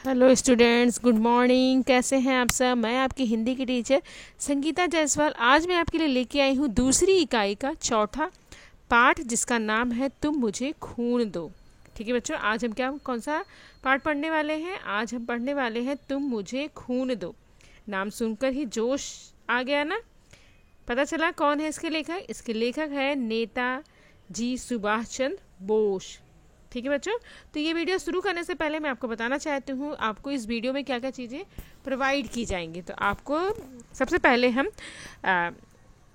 Hello students, good morning. कैसे हैं आप सब? मैं आपकी हिंदी की टीचर संगीता जायसवाल। आज मैं आपके लिए लेके आई हूँ दूसरी इकाई का चौथा पाठ, जिसका नाम है तुम मुझे खून दो। ठीक है बच्चों, आज हम कौन सा पाठ पढ़ने वाले हैं? आज हम पढ़ने वाले हैं तुम मुझे खून दो। नाम सुनकर ही जोश आ गया ना? पता चला कौन है इसके लेखक? इसके लेखक है नेताजी सुभाष चंद्र बोस। ठीक है बच्चों, तो ये वीडियो शुरू करने से पहले मैं आपको बताना चाहती हूँ आपको इस वीडियो में क्या क्या चीज़ें प्रोवाइड की जाएंगी। तो आपको सबसे पहले हम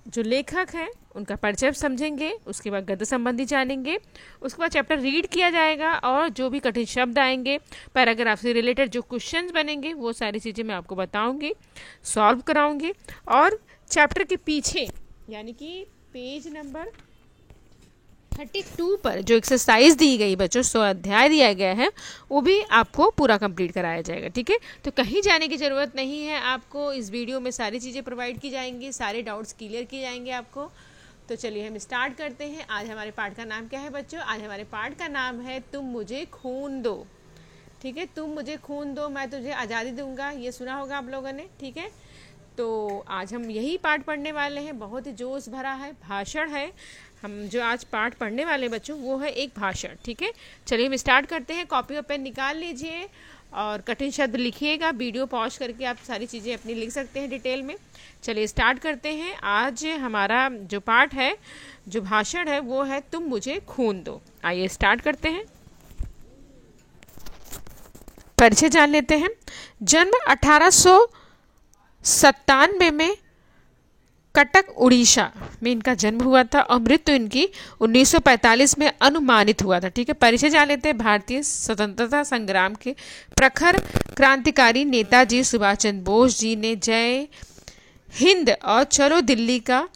जो लेखक हैं उनका परिचय समझेंगे, उसके बाद गद्य संबंधी जानेंगे, उसके बाद चैप्टर रीड किया जाएगा और जो भी कठिन शब्द आएंगे, पैराग्राफ से रिलेटेड जो क्वेश्चंस बनेंगे वो सारी चीज़ें मैं आपको बताऊँगी, सॉल्व कराऊँगी। और चैप्टर के पीछे यानी कि पेज नंबर 32 पर जो एक्सरसाइज दी गई बच्चों, 100 अध्याय दिया गया है, वो भी आपको पूरा कंप्लीट कराया जाएगा। ठीक है, तो कहीं जाने की ज़रूरत नहीं है आपको। इस वीडियो में सारी चीज़ें प्रोवाइड की जाएंगी, सारे डाउट्स क्लियर किए जाएंगे आपको। तो चलिए हम स्टार्ट करते हैं। आज हमारे पाठ का नाम क्या है बच्चों? आज हमारे पाठ का नाम है तुम मुझे खून दो। ठीक है, तुम मुझे खून दो, मैं तुझे आज़ादी दूंगा। ये सुना होगा आप लोगों ने। ठीक है, तो आज हम यही पाठ पढ़ने वाले हैं। बहुत ही जोश भरा है, भाषण है। हम जो आज पाठ पढ़ने वाले बच्चों वो है एक भाषण। ठीक है, चलिए हम स्टार्ट करते हैं। कॉपी और पेन निकाल लीजिए और कठिन शब्द लिखिएगा। वीडियो पॉज करके आप सारी चीज़ें अपनी लिख सकते हैं डिटेल में। चलिए स्टार्ट करते हैं। आज हमारा जो पाठ है, जो भाषण है, वो है तुम मुझे खून दो। आइए स्टार्ट करते हैं। परिचय जान लेते हैं। जन्म 1897 में कटक उड़ीसा में इनका जन्म हुआ था और मृत्यु इनकी 1945 में अनुमानित हुआ था। ठीक है, परिचय जान लेते हैं। भारतीय स्वतंत्रता संग्राम के प्रखर क्रांतिकारी नेताजी सुभाष चंद्र बोस जी ने जय हिंद और चलो दिल्ली का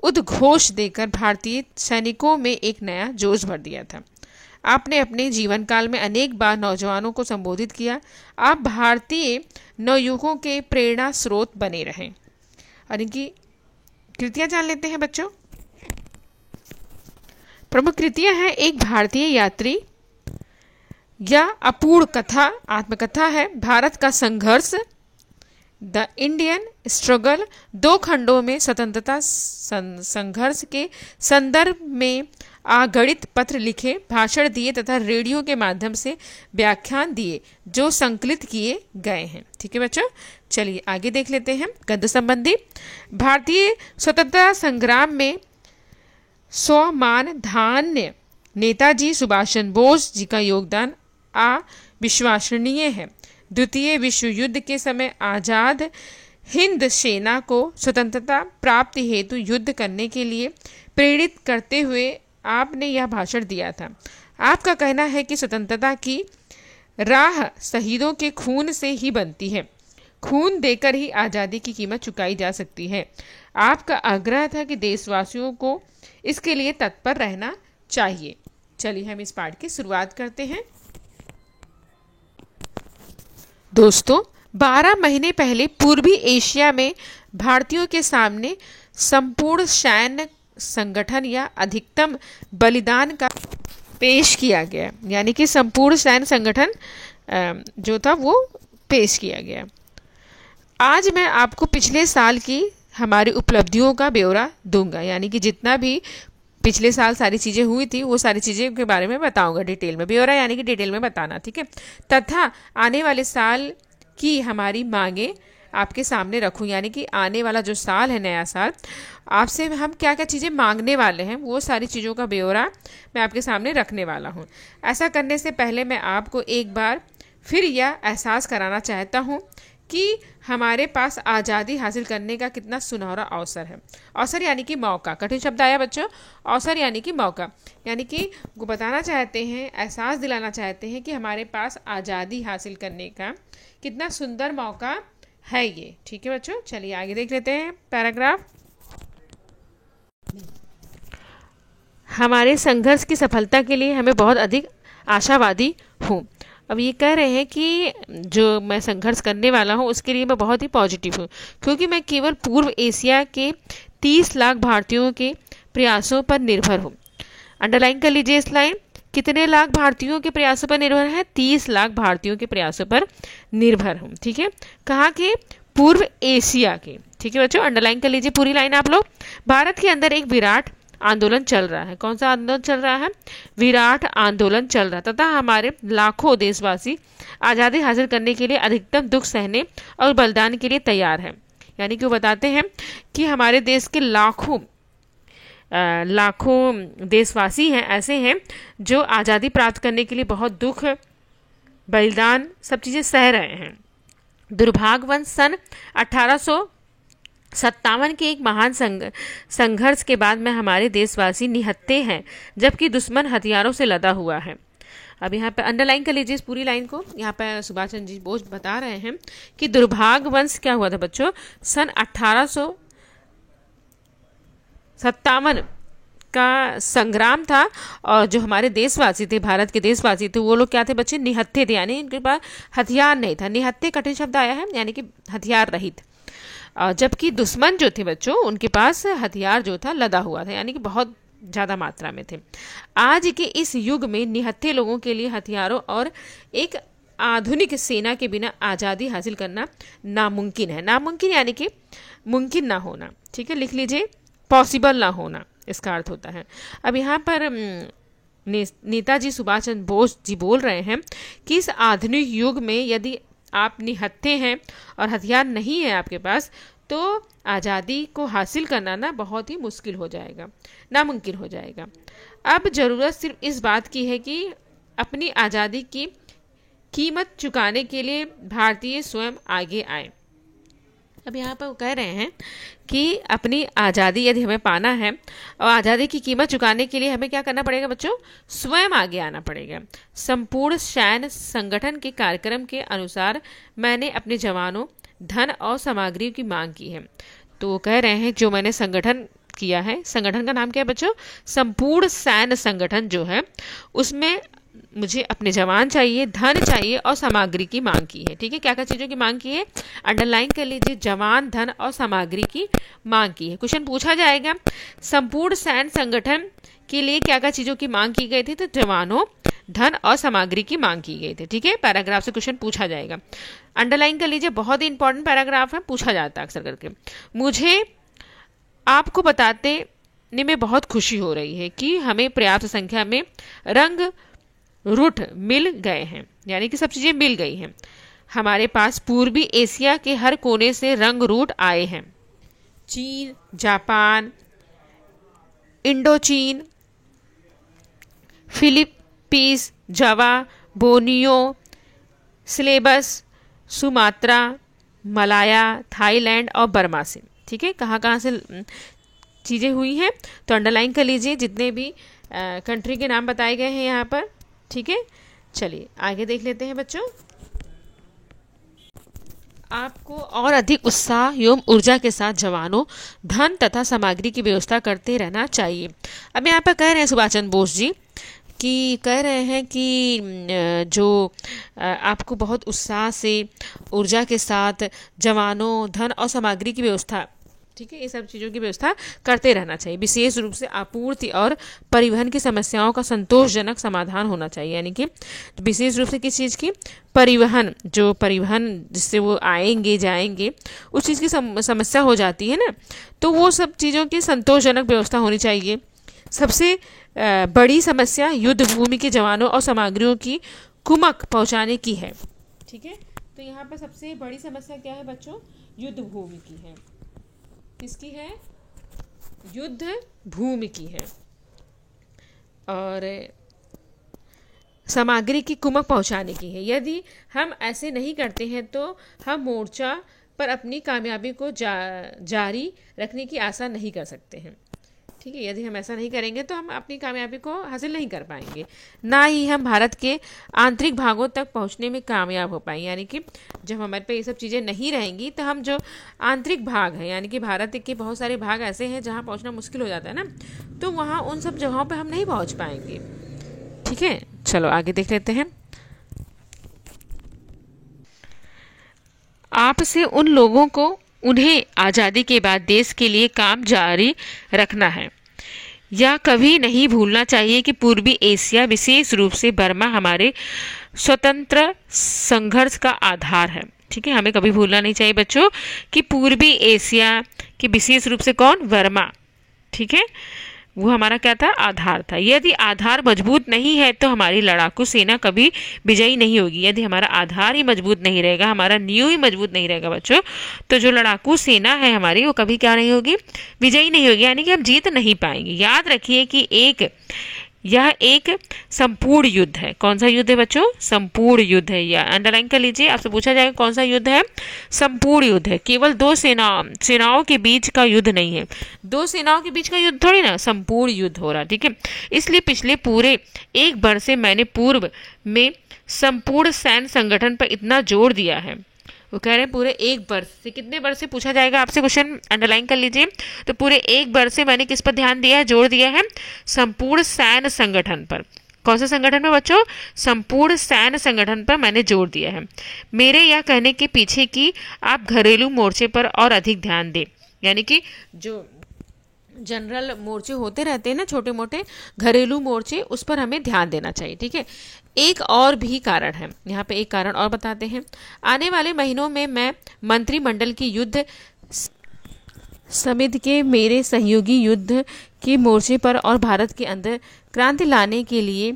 उद्घोष देकर भारतीय सैनिकों में एक नया जोश भर दिया था। आपने अपने जीवन काल में अनेक बार नौजवानों को संबोधित किया। आप भारतीय नवयुवकों के प्रेरणा स्रोत बने रहें। और इनकी कृतियां जान लेते हैं बच्चों। प्रमुख कृतियां हैं एक भारतीय यात्री या अपूर्ण कथा, आत्मकथा है। भारत का संघर्ष, द इंडियन स्ट्रगल, 2 खंडों में स्वतंत्रता संघर्ष के संदर्भ में अगणित पत्र लिखे, भाषण दिए तथा रेडियो के माध्यम से व्याख्यान दिए जो संकलित किए गए हैं। ठीक है बच्चों, चलिए आगे देख लेते हैं गद्य संबंधी। भारतीय स्वतंत्रता संग्राम में स्वमानधान्य नेताजी सुभाष चंद्र बोस जी का योगदान अविश्वसनीय है। द्वितीय विश्व युद्ध के समय आजाद हिंद सेना को स्वतंत्रता प्राप्ति हेतु युद्ध करने के लिए प्रेरित करते हुए आपने यह भाषण दिया था। आपका कहना है कि स्वतंत्रता की राह शहीदों के खून से ही बनती है। खून देकर ही आज़ादी की कीमत चुकाई जा सकती है। आपका आग्रह था कि देशवासियों को इसके लिए तत्पर रहना चाहिए। चलिए हम इस पाठ की शुरुआत करते हैं। दोस्तों, 12 महीने पहले पूर्वी एशिया में भारतीयों के सामने संपूर्ण सैन्य संगठन या अधिकतम बलिदान का पेश किया गया, यानी कि संपूर्ण सैन्य संगठन जो था वो पेश किया गया। आज मैं आपको पिछले साल की हमारी उपलब्धियों का ब्यौरा दूंगा, यानी कि जितना भी पिछले साल सारी चीज़ें हुई थी वो सारी चीज़ें के बारे में बताऊंगा डिटेल में। ब्यौरा यानी कि डिटेल में बताना। ठीक है, तथा आने वाले साल की हमारी मांगे आपके सामने रखूं, यानी कि आने वाला जो साल है, नया साल, आपसे हम क्या क्या चीज़ें मांगने वाले हैं वो सारी चीज़ों का ब्यौरा मैं आपके सामने रखने वाला हूं। ऐसा करने से पहले मैं आपको एक बार फिर यह एहसास कराना चाहता हूं कि हमारे पास आज़ादी हासिल करने का कितना सुनहरा अवसर है। अवसर यानी कि मौका। कठिन शब्द आया बच्चों। अवसर यानी कि मौका, यानी कि वो बताना चाहते हैं, एहसास दिलाना चाहते हैं कि हमारे पास आज़ादी हासिल करने का कितना सुंदर मौका है ये। ठीक है बच्चों, चलिए आगे देख लेते हैं पैराग्राफ। हमारे संघर्ष की सफलता के लिए हमें बहुत अधिक आशावादी हूँ। अब ये कह रहे हैं कि जो मैं संघर्ष करने वाला हूँ उसके लिए मैं बहुत ही पॉजिटिव हूँ, क्योंकि मैं केवल पूर्व एशिया के 30 लाख भारतीयों के प्रयासों पर निर्भर हूँ। अंडरलाइन कर लीजिए इस लाइन। कितने लाख भारतीयों के प्रयासों पर निर्भर है? 30 लाख भारतीयों के प्रयासों पर निर्भर हूँ। ठीक है, कहाँ के? पूर्व एशिया के। ठीक है बच्चों, अंडरलाइन कर लीजिए पूरी लाइन आप लोग। भारत के अंदर एक विराट आंदोलन चल रहा है। कौन सा आंदोलन चल रहा है? विराट आंदोलन चल रहा है, तथा हमारे लाखों देशवासी आज़ादी हासिल करने के लिए अधिकतम दुख सहने और बलिदान के लिए तैयार हैं। यानी कि वो बताते हैं कि हमारे देश के लाखों देशवासी हैं, ऐसे हैं जो आज़ादी प्राप्त करने के लिए बहुत दुख, बलिदान, सब चीज़ें सह रहे हैं। दुर्भाग्यवश सन 1857 के एक महान संघर्ष के बाद में हमारे देशवासी निहत्थे हैं, जबकि दुश्मन हथियारों से लदा हुआ है। अब यहाँ पे अंडरलाइन कर लीजिए इस पूरी लाइन को। यहाँ पे सुभाष चंद्र जी बोस बता रहे हैं कि दुर्भाग्यवश क्या हुआ था बच्चों? सन 1857 का संग्राम था, और जो हमारे देशवासी थे, भारत के देशवासी थे, वो लोग क्या थे बच्चे? निहत्थे थे, यानी इनके पास हथियार नहीं था। निहत्थे कठिन शब्द आया है, यानी कि हथियार रहित। जबकि दुश्मन जो थे बच्चों, उनके पास हथियार जो था लदा हुआ था, यानी कि बहुत ज़्यादा मात्रा में थे। आज के इस युग में निहत्थे लोगों के लिए हथियारों और एक आधुनिक सेना के बिना आज़ादी हासिल करना नामुमकिन है। नामुमकिन यानी कि मुमकिन ना होना। ठीक है, लिख लीजिए, पॉसिबल ना होना इसका अर्थ होता है। अब यहाँ पर नेताजी सुभाष चंद्र बोस जी बोल रहे हैं कि इस आधुनिक युग में यदि आप निहत्थे हैं और हथियार नहीं है आपके पास, तो आज़ादी को हासिल करना ना बहुत ही मुश्किल हो जाएगा, नामुमकिन हो जाएगा। अब ज़रूरत सिर्फ इस बात की है कि अपनी आज़ादी की कीमत चुकाने के लिए भारतीय स्वयं आगे आए। अब यहाँ पर वो कह रहे हैं कि अपनी आज़ादी यदि हमें पाना है और आज़ादी की कीमत चुकाने के लिए हमें क्या करना पड़ेगा बच्चों? स्वयं आगे आना पड़ेगा। संपूर्ण सैन्य संगठन के कार्यक्रम के अनुसार मैंने अपने जवानों, धन और सामग्री की मांग की है। तो वो कह रहे हैं जो मैंने संगठन किया है, संगठन का नाम क्या है बच्चों? संपूर्ण सैन्य संगठन जो है, उसमें मुझे अपने जवान चाहिए, धन चाहिए और सामग्री की मांग की है। ठीक है, क्या क्या चीज़ों की मांग की है? अंडरलाइन कर लीजिए, जवान, धन और सामग्री की मांग की है। क्वेश्चन पूछा जाएगा संपूर्ण सैन्य संगठन के लिए क्या क्या चीज़ों की मांग की गई थी? तो जवानों, धन और सामग्री की मांग की गई थी। ठीक है, पैराग्राफ से क्वेश्चन पूछा जाएगा। अंडरलाइन कर लीजिए, बहुत ही इंपॉर्टेंट पैराग्राफ है, पूछा जाता है अक्सर करके। मुझे आपको बताने में बहुत खुशी हो रही है कि हमें पर्याप्त संख्या में रंग रूट मिल गए हैं, यानी कि सब चीज़ें मिल गई हैं। हमारे पास पूर्वी एशिया के हर कोने से रंग रूट आए हैं। चीन, जापान, इंडोचीन, Philippines, Java, Borneo, Celebes, Sumatra, Malaya, Thailand और बर्मा से। ठीक है, कहाँ कहाँ से चीज़ें हुई हैं? तो अंडरलाइन कर लीजिए जितने भी कंट्री के नाम बताए गए हैं यहाँ पर। ठीक है, चलिए आगे देख लेते हैं बच्चों। आपको और अधिक उत्साह एवं ऊर्जा के साथ जवानों, धन तथा सामग्री की व्यवस्था करते रहना चाहिए। अब यहाँ पर कह रहे हैं सुभाष चंद्र बोस जी कि कह रहे हैं कि जो आपको बहुत उत्साह से, ऊर्जा के साथ जवानों, धन और सामग्री की व्यवस्था, ठीक है, ये सब चीज़ों की व्यवस्था करते रहना चाहिए। विशेष रूप से आपूर्ति और परिवहन की समस्याओं का संतोषजनक समाधान होना चाहिए। यानी कि विशेष रूप से किस चीज़ की? परिवहन, जो परिवहन जिससे वो आएंगे जाएंगे, उस चीज़ की समस्या हो जाती है ना, तो वो सब चीज़ों की संतोषजनक व्यवस्था होनी चाहिए। सबसे बड़ी समस्या युद्ध भूमि के जवानों और सामग्रियों की कुमक पहुँचाने की है। ठीक है, तो यहाँ पर सबसे बड़ी समस्या क्या है बच्चों? युद्ध भूमि की है। किसकी है? युद्ध भूमि की है। और सामग्री की कुमक पहुंचाने की है। यदि हम ऐसे नहीं करते हैं तो हम मोर्चा पर अपनी कामयाबी को जारी रखने की आशा नहीं कर सकते हैं। ठीक है, यदि हम ऐसा नहीं करेंगे तो हम अपनी कामयाबी को हासिल नहीं कर पाएंगे, ना ही हम भारत के आंतरिक भागों तक पहुंचने में कामयाब हो पाएंगे। यानी कि जब हमारे पे ये सब चीज़ें नहीं रहेंगी तो हम जो आंतरिक भाग है, यानी कि भारत के बहुत सारे भाग ऐसे हैं जहां पहुंचना मुश्किल हो जाता है ना, तो वहाँ उन सब जगहों पर हम नहीं पहुँच पाएंगे। ठीक है, चलो आगे देख लेते हैं। आपसे उन लोगों को उन्हें आज़ादी के बाद देश के लिए काम जारी रखना है। या कभी नहीं भूलना चाहिए कि पूर्वी एशिया, विशेष रूप से बर्मा, हमारे स्वतंत्र संघर्ष का आधार है। ठीक है, हमें कभी भूलना नहीं चाहिए बच्चों कि पूर्वी एशिया की विशेष रूप से कौन, बर्मा, ठीक है, वो हमारा क्या था, आधार था। यदि आधार मजबूत नहीं है तो हमारी लड़ाकू सेना कभी विजयी नहीं होगी। यदि हमारा आधार ही मजबूत नहीं रहेगा, हमारा नींव ही मजबूत नहीं रहेगा बच्चों, तो जो लड़ाकू सेना है हमारी वो कभी क्या नहीं होगी, विजयी नहीं होगी, यानी कि हम जीत नहीं पाएंगे। याद रखिए कि यह एक संपूर्ण युद्ध है। कौन सा युद्ध है बच्चों, संपूर्ण युद्ध है। या अंडरलाइन कर लीजिए, आपसे पूछा जाएगा कौन सा युद्ध है, संपूर्ण युद्ध है। केवल दो सेनाओं के बीच का युद्ध नहीं है, दो सेनाओं के बीच का युद्ध थोड़ी ना, संपूर्ण युद्ध हो रहा, ठीक है। इसलिए पिछले पूरे एक वर्ष से मैंने पूर्व में संपूर्ण सैन्य संगठन पर इतना जोर दिया है। वो कह रहे हैं पूरे एक वर्ष से, कितने वर्ष से पूछा जाएगा आपसे क्वेश्चन, अंडरलाइन कर लीजिए। तो पूरे एक वर्ष से मैंने किस पर ध्यान दिया है, जोर दिया है, संपूर्ण सैन्य संगठन पर। कौन सा संगठन पर बच्चों, संपूर्ण सैन्य संगठन पर मैंने जोर दिया है। मेरे यह कहने के पीछे कि आप घरेलू मोर्चे पर और अधिक ध्यान दें, यानी कि जो जनरल मोर्चे होते रहते हैं ना, छोटे मोटे घरेलू मोर्चे, उस पर हमें ध्यान देना चाहिए, ठीक है। एक और भी कारण है, यहाँ पे एक कारण और बताते हैं। आने वाले महीनों में मैं मंत्रिमंडल की युद्ध समिति के मेरे सहयोगी युद्ध के मोर्चे पर और भारत के अंदर क्रांति लाने के लिए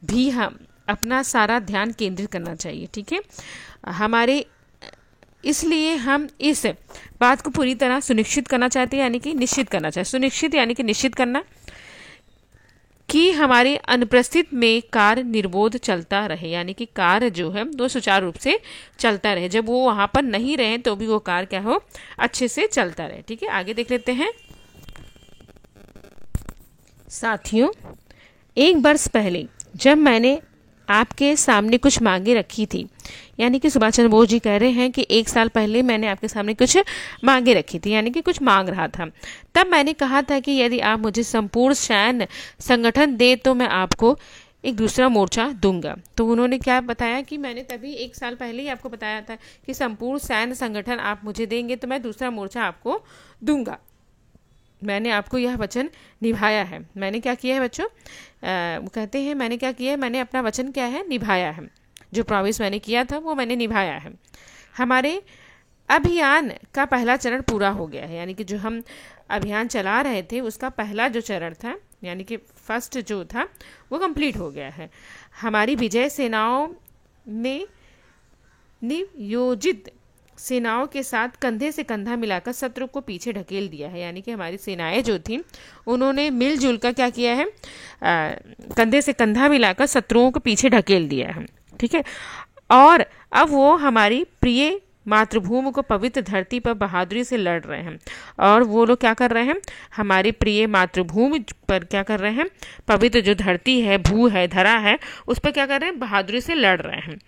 भी हम अपना सारा ध्यान केंद्रित करना चाहिए, ठीक है। हमारे इसलिए हम इस बात को पूरी तरह सुनिश्चित करना चाहते हैं, यानी कि निश्चित करना चाहिए, सुनिश्चित यानी कि निश्चित करना, कि हमारे अनुपस्थित में कार्य निर्वोध चलता रहे, यानी कि कार्य जो है वो सुचारू रूप से चलता रहे। जब वो वहाँ पर नहीं रहे तो भी वो कार्य क्या हो, अच्छे से चलता रहे, ठीक है। आगे देख लेते हैं। साथियों, एक वर्ष पहले जब मैंने आपके सामने कुछ मांगे रखी थी, यानी कि सुभाष चंद्र बोस जी कह रहे हैं कि एक साल पहले मैंने आपके सामने कुछ मांगे रखी थी, यानी कि कुछ मांग रहा था। तब मैंने कहा था कि यदि आप मुझे संपूर्ण सैन्य संगठन दे तो मैं आपको एक दूसरा मोर्चा दूंगा। तो उन्होंने क्या बताया कि मैंने तभी एक साल पहले ही आपको बताया था कि संपूर्ण सैन्य संगठन आप मुझे देंगे तो मैं दूसरा मोर्चा आपको दूंगा। मैंने आपको यह वचन निभाया है। मैंने क्या किया है बच्चों, वो कहते हैं मैंने क्या किया है, मैंने अपना वचन क्या है, निभाया है। जो प्रॉमिस मैंने किया था वो मैंने निभाया है। हमारे अभियान का पहला चरण पूरा हो गया है, यानी कि जो हम अभियान चला रहे थे उसका पहला जो चरण था, यानी कि फर्स्ट जो था वो कंप्लीट हो गया है। हमारी विजय सेनाओं ने नियोजित सेनाओं के साथ कंधे से कंधा मिलाकर शत्रु को पीछे ढकेल दिया है, यानी कि हमारी सेनाएं जो थी उन्होंने मिलजुल कर क्या किया है, कंधे से कंधा मिलाकर शत्रुओं को पीछे ढकेल दिया है, ठीक है। और अब वो हमारी प्रिय मातृभूमि को पवित्र धरती पर बहादुरी से लड़ रहे हैं। और वो लोग क्या कर रहे हैं, हमारी प्रिय मातृभूमि पर क्या कर रहे हैं, पवित्र जो धरती है, भू है, धरा है, उस पर क्या कर रहे हैं, बहादुरी से लड़ रहे हैं।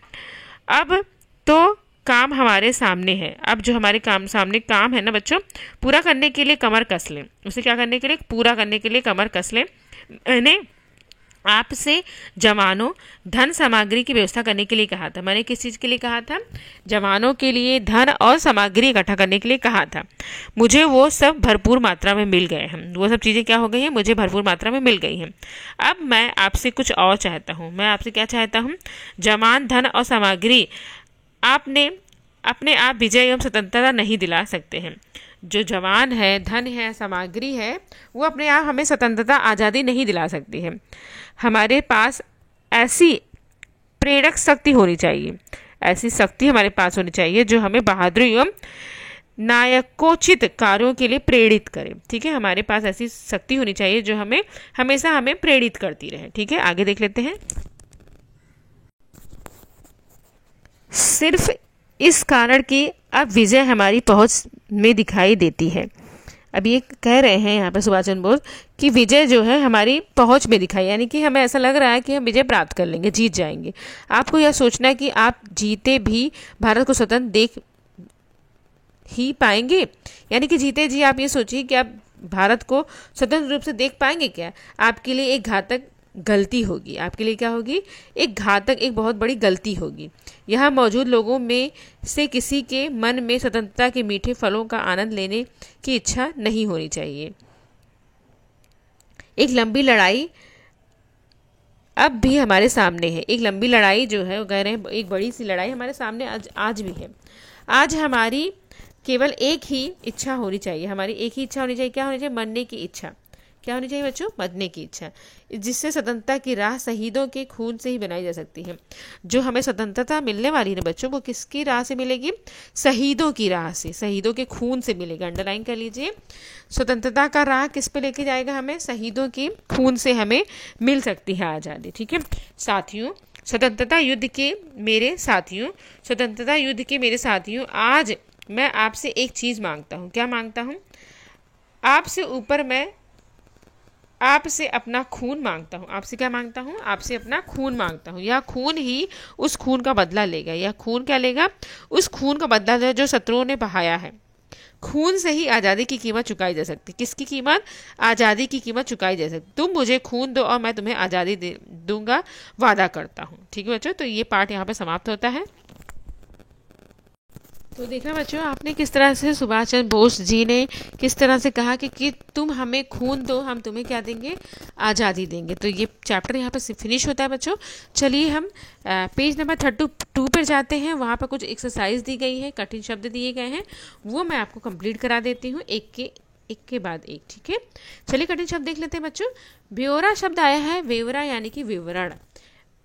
अब तो काम हमारे सामने है। अब जो हमारे सामने काम है ना बच्चों, पूरा करने के लिए कमर कस लें। उसे क्या करने के लिए, पूरा करने के लिए कमर कस लें। मैंने आपसे जवानों, धन सामग्री की व्यवस्था करने के लिए कहा था। मैंने किस चीज़ के लिए कहा था, जवानों के लिए धन और सामग्री इकट्ठा करने के लिए कहा था। मुझे वो सब भरपूर मात्रा में मिल गए हैं। वो सब चीज़ें क्या हो गई हैं, मुझे भरपूर मात्रा में मिल गई हैं। अब मैं आपसे कुछ और चाहता हूँ। मैं आपसे क्या चाहता हूँ, जवान, धन और सामग्री आपने अपने आप विजय एवं स्वतंत्रता नहीं दिला सकते हैं। जो जवान है, धन है, सामग्री है, वो अपने आप हमें स्वतंत्रता, आज़ादी नहीं दिला सकती है। हमारे पास ऐसी प्रेरक शक्ति होनी चाहिए, ऐसी शक्ति हमारे पास होनी चाहिए जो हमें बहादुरी एवं नायकोचित कार्यों के लिए प्रेरित करे, ठीक है। हमारे पास ऐसी शक्ति होनी चाहिए जो हमें हमेशा हमें प्रेरित करती रहे, ठीक है। आगे देख लेते हैं। सिर्फ इस कारण कि अब विजय हमारी पहुंच में दिखाई देती है। अब ये कह रहे हैं यहाँ पे सुभाष चंद्र बोस कि विजय जो है हमारी पहुंच में दिखाई, यानी कि हमें ऐसा लग रहा है कि हम विजय प्राप्त कर लेंगे, जीत जाएंगे। आपको यह सोचना है कि आप जीते भी भारत को स्वतंत्र देख ही पाएंगे, यानी कि जीते जी आप ये सोचिए कि आप भारत को स्वतंत्र रूप से देख पाएंगे क्या। आपके लिए एक घातक गलती होगी, आपके लिए क्या होगी, एक घातक, एक बहुत बड़ी गलती होगी। यहाँ मौजूद लोगों में से किसी के मन में स्वतंत्रता के मीठे फलों का आनंद लेने की इच्छा नहीं होनी चाहिए। एक लंबी लड़ाई अब भी हमारे सामने है। एक लंबी लड़ाई जो है वो कह रहे हैं, एक बड़ी सी लड़ाई हमारे सामने आज भी है। आज हमारी केवल एक ही इच्छा होनी चाहिए, हमारी एक ही इच्छा होनी चाहिए। क्या होनी चाहिए? मरने की इच्छा। क्या होनी चाहिए बच्चों? मरने की इच्छा, जिससे स्वतंत्रता की राह शहीदों के खून से ही बनाई जा सकती है। जो हमें स्वतंत्रता मिलने वाली है बच्चों, वो किसकी राह से मिलेगी? शहीदों की राह से, शहीदों के खून से मिलेगी। अंडरलाइन कर लीजिए, स्वतंत्रता का राह किस पे लेके जाएगा? हमें शहीदों के खून से हमें मिल सकती है आज़ादी। ठीक है साथियों, स्वतंत्रता युद्ध के मेरे साथियों, स्वतंत्रता युद्ध के मेरे साथियों, आज मैं आपसे एक चीज़ मांगता हूँ। क्या मांगता हूँ? आपसे ऊपर मैं आपसे अपना खून मांगता हूँ। आपसे क्या मांगता हूँ? आपसे अपना खून मांगता हूँ। यह खून ही उस खून का बदला लेगा। यह खून क्या लेगा? उस खून का बदला जो शत्रुओं ने बहाया है। खून से ही आज़ादी की कीमत चुकाई जा सकती। किसकी कीमत? आज़ादी की कीमत चुकाई जा सकती। तुम मुझे खून दो और मैं तुम्हें आज़ादी दूंगा, वादा करता हूँ। ठीक है बच्चों, तो ये पार्ट यहाँ पे समाप्त होता है। तो देखा बच्चों आपने किस तरह से सुभाष चंद्र बोस जी ने किस तरह से कहा कि तुम हमें खून दो, हम तुम्हें क्या देंगे? आज़ादी देंगे। तो ये चैप्टर यहाँ पर फिनिश होता है बच्चों। चलिए हम पेज नंबर 32 पर जाते हैं। वहाँ पर कुछ एक्सरसाइज दी गई है, कठिन शब्द दिए गए हैं, वो मैं आपको कंप्लीट करा देती हूँ एक के बाद एक। ठीक है, चलिए कठिन शब्द देख लेते हैं बच्चों। ब्यौरा शब्द आया है, ब्यौरा यानी कि विवरण,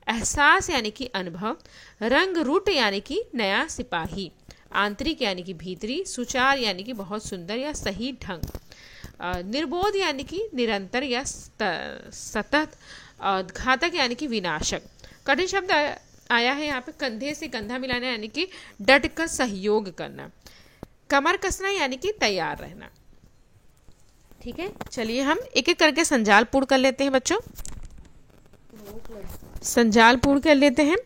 एहसास यानी कि अनुभव, रंग रूट यानी कि नया सिपाही, आंतरिक यानी कि भीतरी, सुचार यानी कि बहुत सुंदर या सही ढंग, निर्बोध यानी कि निरंतर या सतत, घातक यानी कि विनाशक। कठिन शब्द आया है यहाँ पे कंधे से कंधा मिलाना यानी कि डट कर सहयोग करना, कमर कसना यानी कि तैयार रहना। ठीक है, चलिए हम एक एक करके संजाल पूर्ण कर लेते हैं बच्चों। संजाल पूर्ण कर लेते हैं।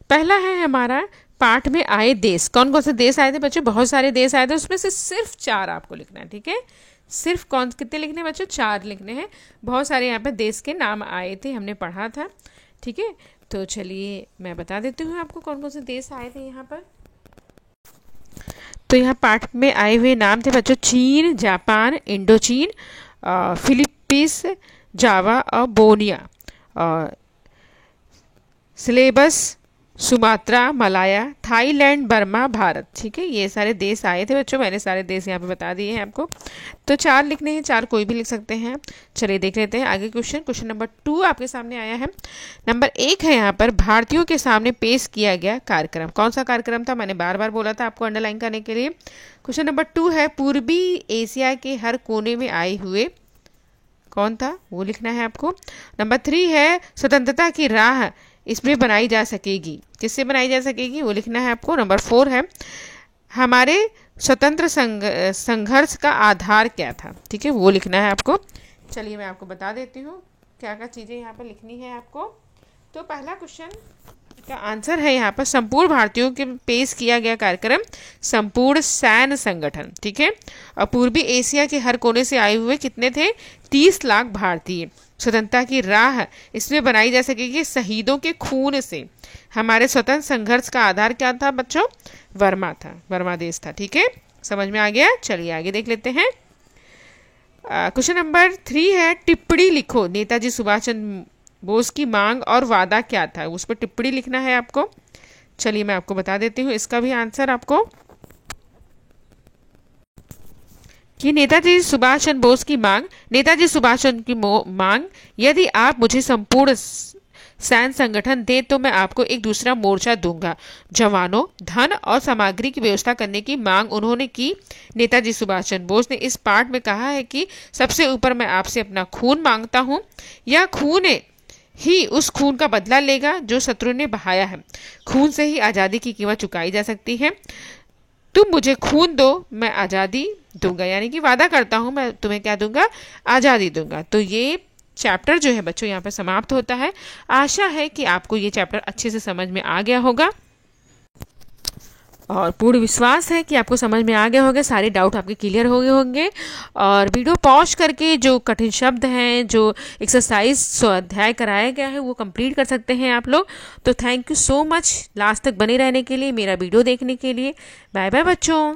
पहला है हमारा पाठ में आए देश। कौन कौन से देश आए थे बच्चों? बहुत सारे देश आए थे, उसमें से सिर्फ 4 आपको लिखना है। ठीक है, सिर्फ कितने लिखने हैं बच्चों? 4 लिखने हैं। बहुत सारे यहाँ पे देश के नाम आए थे, हमने पढ़ा था। ठीक है, तो चलिए मैं बता देती हूँ आपको कौन कौन से देश आए थे यहाँ पर। तो यहाँ पाठ में आए हुए नाम थे बच्चों चीन, जापान, इंडोचीन, फिलीपींस, जावा और बोनिया, और syllabus, Sumatra, Malaya, Thailand, Burma, Bharat. ठीक है, ये सारे देश आए थे बच्चों, मैंने सारे देश यहाँ पे बता दिए हैं आपको। तो 4 लिखने हैं, 4 कोई भी लिख सकते हैं। चलिए देख लेते हैं आगे क्वेश्चन नंबर 2 आपके सामने आया है। नंबर 1 है यहाँ पर भारतीयों के सामने पेश किया गया कार्यक्रम। कौन सा कार्यक्रम था? मैंने बार बार बोला था आपको अंडरलाइन करने के लिए। क्वेश्चन नंबर 2 है पूर्वी एशिया के हर कोने में आए हुए कौन था? वो लिखना है आपको। नंबर 3 है स्वतंत्रता की राह इसमें बनाई जा सकेगी। किससे बनाई जा सकेगी? वो लिखना है आपको। नंबर 4 है हमारे स्वतंत्र संघर्ष का आधार क्या था। ठीक है, वो लिखना है आपको। चलिए मैं आपको बता देती हूँ क्या क्या चीज़ें यहाँ पर लिखनी है आपको। तो पहला क्वेश्चन का आंसर है यहाँ पर संपूर्ण भारतीयों के पेश किया गया कार्यक्रम संपूर्ण सैन्य संगठन। ठीक है, और पूर्वी एशिया के हर कोने से आए हुए कितने थे? 30 लाख भारतीय। स्वतंत्रता की राह इसमें बनाई जा सकेगी शहीदों के खून से। हमारे स्वतंत्र संघर्ष का आधार क्या था बच्चों? वर्मा था, वर्मा देश था। ठीक है, समझ में आ गया। चलिए आगे देख लेते हैं। क्वेश्चन नंबर 3 है टिप्पणी लिखो, नेताजी सुभाष चंद्र बोस की मांग और वादा क्या था? उस पर टिप्पणी लिखना है आपको। चलिए मैं आपको बता देती हूँ इसका भी आंसर आपको कि नेताजी सुभाष चंद्र बोस की मांग, नेताजी सुभाष चंद्र की मांग, यदि आप मुझे संपूर्ण सैन्य संगठन दे तो मैं आपको एक दूसरा मोर्चा दूंगा। जवानों, धन और सामग्री की व्यवस्था करने की मांग उन्होंने की। नेताजी सुभाष चंद्र बोस ने इस पाठ में कहा है कि सबसे ऊपर मैं आपसे अपना खून मांगता हूँ। यह खून ही उस खून का बदला लेगा जो शत्रु ने बहाया है। खून से ही आज़ादी की कीमत चुकाई जा सकती है। तुम मुझे खून दो, मैं आज़ादी दूंगा, यानी कि वादा करता हूं मैं तुम्हें क्या दूंगा? आज़ादी दूंगा। तो ये चैप्टर जो है बच्चों यहाँ पर समाप्त होता है। आशा है कि आपको ये चैप्टर अच्छे से समझ में आ गया होगा और पूर्ण विश्वास है कि आपको समझ में आ गया होगा, सारे डाउट आपके क्लियर हो गए होंगे। और वीडियो पॉज करके जो कठिन शब्द हैं, जो एक्सरसाइज स्वाध्याय कराया गया है, वो कंप्लीट कर सकते हैं आप लोग। तो thank you so much last तक बने रहने के लिए, मेरा वीडियो देखने के लिए। बाय बाय बच्चों।